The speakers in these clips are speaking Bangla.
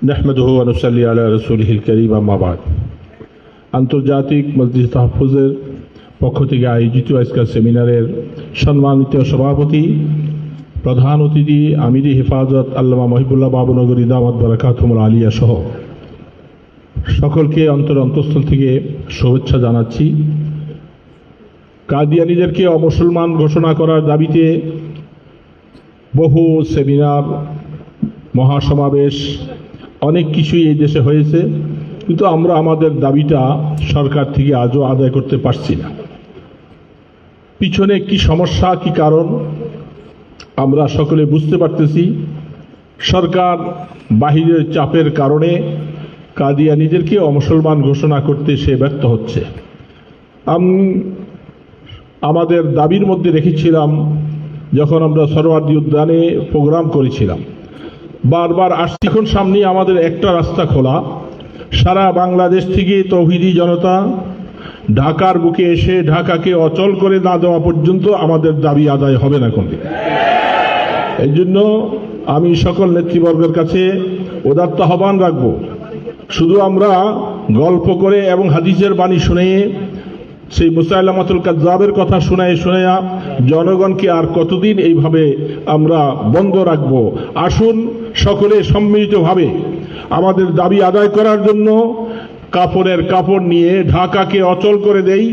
নাহমাদুহু ওয়া নুসাল্লি আলা রাসূলিহিল কারীম, আম্মা বাদ। আন্তর্জাতিক মজলিস তাহফুজের পক্ষ থেকে আয়োজিত আজকের সেমিনারের সম্মানিত সভাপতি, প্রধান অতিথি, আমিরি হেফাজত আল্লামা মহিবুল্লাহ বাবুনগরী দাওয়াত বারাকাতুহুল আলিয়া সহ সকলকে অন্তঃস্থল থেকে শুভেচ্ছা জানাচ্ছি। কাদিয়ানীদেরকে অমুসলমান ঘোষণা করার দাবিতে বহু সেমিনার, মহাসমাবেশ, অনেক কিছুই এই দেশে হয়েছে, কিন্তু আমরা আমাদের দাবিটা সরকার থেকে আজও আদায় করতে পারছি না। পিছনে কি সমস্যা, কি কারণ আমরা সকলে বুঝতে পারতেছি। সরকার বাহিরের চাপের কারণে কাদিয়ানীদেরকে অমুসলমান ঘোষণা করতে সে ব্যর্থ হচ্ছে। আমাদের দাবির মধ্যে রেখেছিলাম, যখন আমরা সরওয়ার্দী উদ্যানে প্রোগ্রাম করেছিলাম, বারবার আসছি, এখন সামনে আমাদের একটা রাস্তা খোলা, সারা বাংলাদেশ থেকে তৌহিদি জনতা ঢাকার বুকে এসে ঢাকাকে অচল করে না দেওয়া পর্যন্ত আমাদের দাবি আদায় হবে না কোনদিন। এই জন্য আমি সকল নেতৃবর্গের কাছে উদাত্ত আহ্বান রাখব, শুধু আমরা গল্প করে এবং হাদিসের বাণী শুনে, সেই মুসাইলামাতুল কাজ্জাবের কথা শোনায় জনগণকে আর কতদিন এইভাবে আমরা বন্ধ রাখব। আসুন সকলে সম্মিলিতভাবে আমাদের দাবি আদায় করার জন্য কাপড়ের কাপড় নিয়ে ঢাকাকে অচল করে দেই,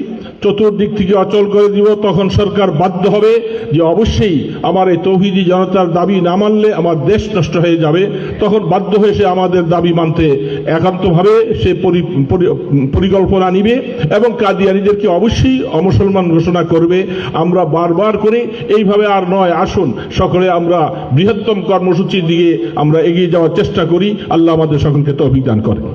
চতুর্দিক থেকে অচল করে দিব। তখন সরকার বাধ্য হবে যে অবশ্যই আমার এই তৌহিদি জনতার দাবি না মানলে আমার দেশ নষ্ট হয়ে যাবে। তখন বাধ্য হয়ে সে আমাদের দাবি মানতে একান্তভাবে সে পরিকল্পনা নিবে এবং কাদিয়ানীদেরকে অবশ্যই অমুসলমান ঘোষণা করবে। আমরা বারবার করে এইভাবে আর নয়, আসুন সকলে আমরা বৃহত্তম কর্মসূচির দিকে আমরা এগিয়ে যাওয়ার চেষ্টা করি। আল্লাহ আমাদের সকলকে তৌফিক দান করেন।